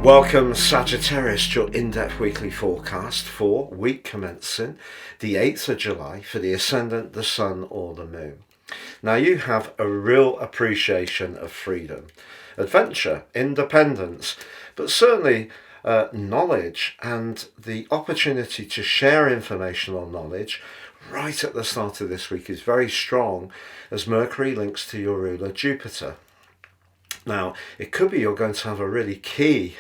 Welcome Sagittarius to your in-depth weekly forecast for week commencing the 8th of July for the Ascendant, the Sun or the Moon. Now you have a real appreciation of freedom, adventure, independence, but certainly knowledge and the opportunity to share information or knowledge right at the start of this week is very strong as Mercury links to your ruler Jupiter. Now, it could be you're going to have a really key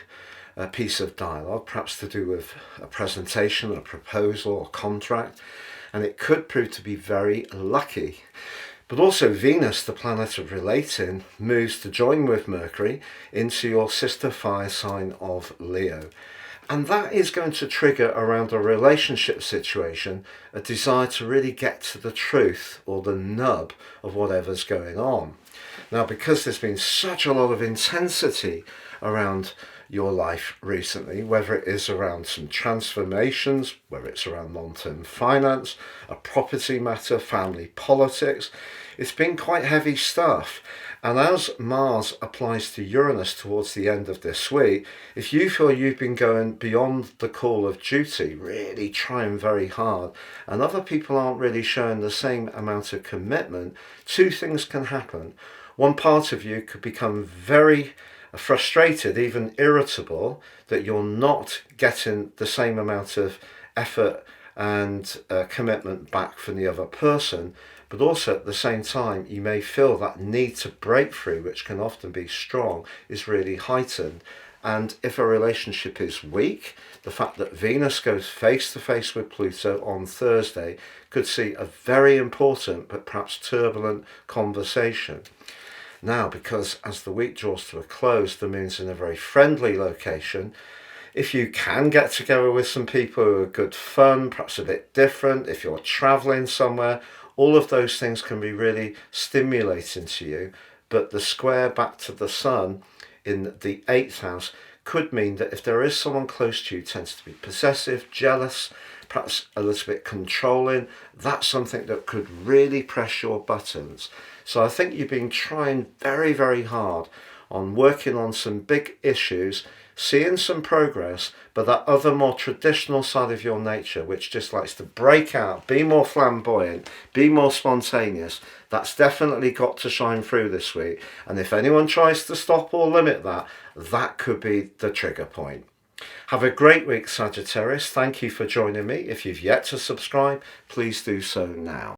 piece of dialogue, perhaps to do with a presentation, a proposal, or contract, and it could prove to be very lucky. But also Venus, the planet of relating, moves to join with Mercury into your sister fire sign of Leo. And that is going to trigger around a relationship situation a desire to really get to the truth or the nub of whatever's going on. Now, because there's been such a lot of intensity around your life recently, whether it is around some transformations, whether it's around long-term finance, a property matter, family politics, it's been quite heavy stuff. And as Mars applies to Uranus towards the end of this week, if you feel you've been going beyond the call of duty, really trying very hard, and other people aren't really showing the same amount of commitment, two things can happen. One part of you could become very frustrated, even irritable, that you're not getting the same amount of effort and commitment back from the other person. But also at the same time, you may feel that need to break through, which can often be strong, is really heightened. And if a relationship is weak, the fact that Venus goes face to face with Pluto on Thursday could see a very important but perhaps turbulent conversation. Now, because as the week draws to a close, the moon's in a very friendly location. If you can get together with some people who are good fun, perhaps a bit different, if you're traveling somewhere, all of those things can be really stimulating to you. But the square back to the sun in the 8th house could mean that if there is someone close to you who tends to be possessive, jealous, perhaps a little bit controlling, that's something that could really press your buttons. So I think you've been trying very, very hard on working on some big issues, seeing some progress, but that other more traditional side of your nature, which just likes to break out, be more flamboyant, be more spontaneous, that's definitely got to shine through this week. And if anyone tries to stop or limit that, that could be the trigger point. Have a great week, Sagittarius. Thank you for joining me. If you've yet to subscribe, please do so now.